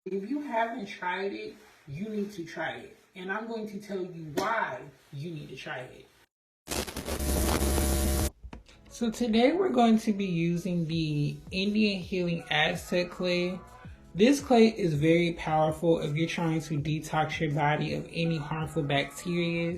If you haven't tried it, you need to try it. And I'm going to tell you why you need to try it. So today we're going to be using the Indian Healing Aztec clay. This clay is very powerful if you're trying to detox your body of any harmful bacteria.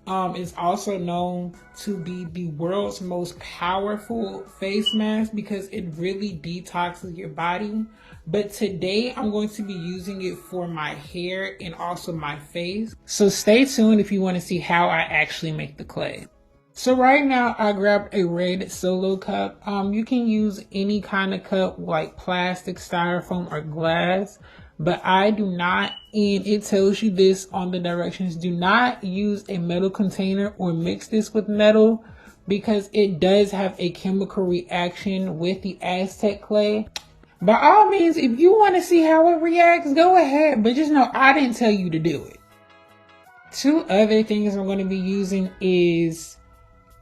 It's also known to be the world's most powerful face mask because it really detoxes your body. But today I'm going to be using it for my hair and also my face. So stay tuned if you want to see how I actually make the clay. So right now I grabbed a red solo cup. You can use any kind of cup like plastic, styrofoam, or glass, but I do not, and it tells you this on the directions, do not use a metal container or mix this with metal because it does have a chemical reaction with the Aztec clay. By all means, if you want to see how it reacts, go ahead, but just know I didn't tell you to do it. Two other things I'm going to be using is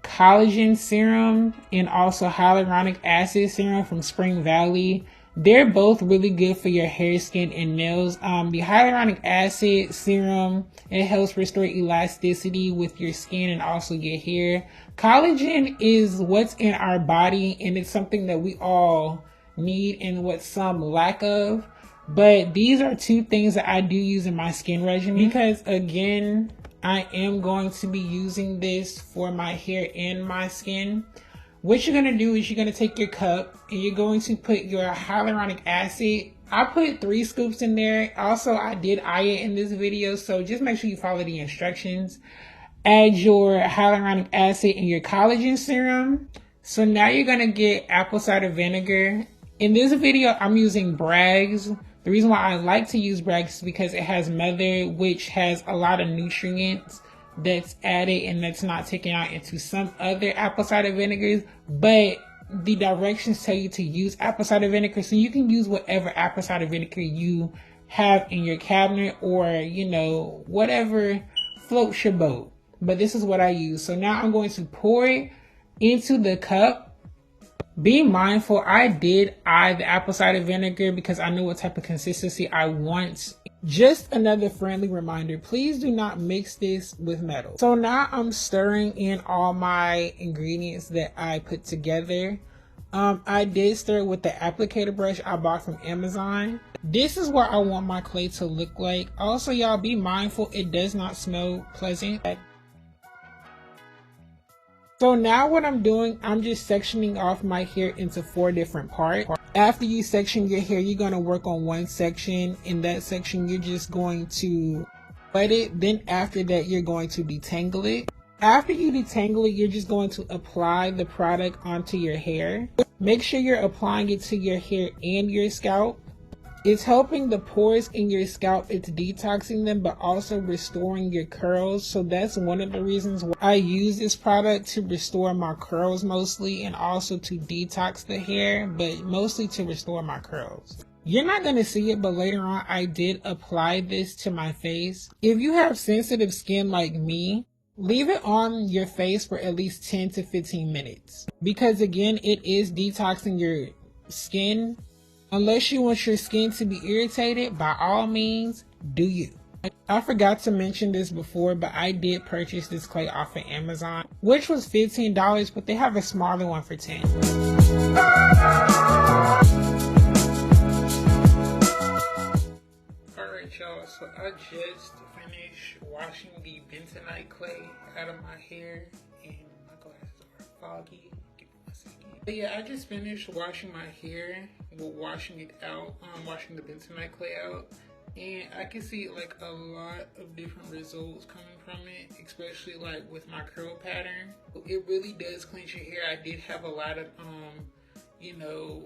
collagen serum and also hyaluronic acid serum from Spring Valley. They're both really good for your hair, skin, and nails. The hyaluronic acid serum, it helps restore elasticity with your skin and also your hair. Collagen is what's in our body, and it's something that we all need and what some lack of. But these are two things that I do use in my skin regimen because, again, I am going to be using this for my hair and my skin. What you're going to do is you're going to take your cup and you're going to put your hyaluronic acid. I put 3 scoops in there. Also, I did eye it in this video, so just make sure you follow the instructions. Add your hyaluronic acid and your collagen serum. So now you're going to get apple cider vinegar. In this video, I'm using Bragg's. The reason why I like to use Bragg's is because it has mother, which has a lot of nutrients that's added and that's not taken out into some other apple cider vinegars. But the directions tell you to use apple cider vinegar, so you can use whatever apple cider vinegar you have in your cabinet or, you know, whatever floats your boat. But this is what I use. So now I'm going to pour it into the cup. Be mindful, I did eye the apple cider vinegar because I know what type of consistency I want. Just another friendly reminder, please do not mix this with metal. So now I'm stirring in all my ingredients that I put together. I did stir with the applicator brush I bought from Amazon. This is what I want my clay to look like. Also, y'all, be mindful, it does not smell pleasant. So now what I'm doing, I'm just sectioning off my hair into 4 different parts. After you section your hair, you're going to work on one section. In that section, you're just going to wet it. Then after that, you're going to detangle it. After you detangle it, you're just going to apply the product onto your hair. Make sure you're applying it to your hair and your scalp. It's helping the pores in your scalp, it's detoxing them, but also restoring your curls. So that's one of the reasons why I use this product, to restore my curls mostly, and also to detox the hair, but mostly to restore my curls. You're not going to see it, but later on I did apply this to my face. If you have sensitive skin like me, leave it on your face for at least 10 to 15 minutes. Because again, it is detoxing your skin. Unless you want your skin to be irritated, by all means, do you. I forgot to mention this before, but I did purchase this clay off of Amazon, which was $15, but they have a smaller one for $10. Alright y'all, so I just finished washing the bentonite clay out of my hair, and my glasses are foggy. But yeah, I just finished washing my hair, washing it out, washing the bentonite clay out, and I can see like a lot of different results coming from it, especially like with my curl pattern. It really does cleanse your hair. I did have a lot of, you know,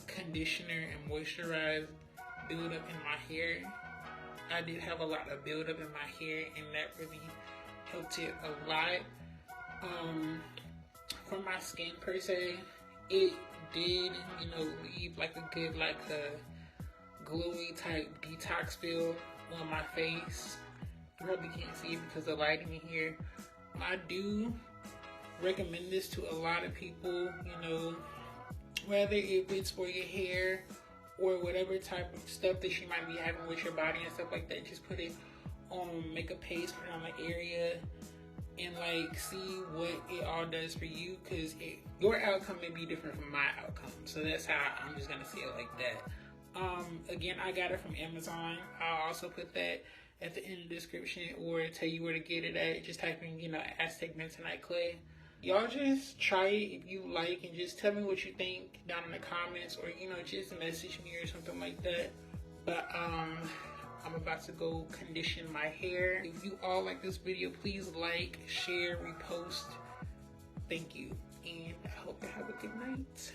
conditioner and moisturize build up in my hair. I did have a lot of build up in my hair, and that really helped it a lot. For my skin per se, it did, you know, leave like a good, like a glowy type detox feel on my face. You probably can't see it because of the lighting in here. I do recommend this to a lot of people, you know, whether if it's for your hair or whatever type of stuff that you might be having with your body and stuff like that. Just put it on makeup paste, put it on the area, and like see what it all does for you, because your outcome may be different from my outcome. So that's how I'm just gonna say it like that. Again, I got it from Amazon. I'll also put that at the end of the description, or tell you where to get it at. Just type in, you know, Aztec bentonite clay. Y'all just try it if you like, and just tell me what you think down in the comments, or, you know, just message me or something like that. But I'm about to go condition my hair. If you all like this video, please like, share, repost. Thank you, and I hope you have a good night.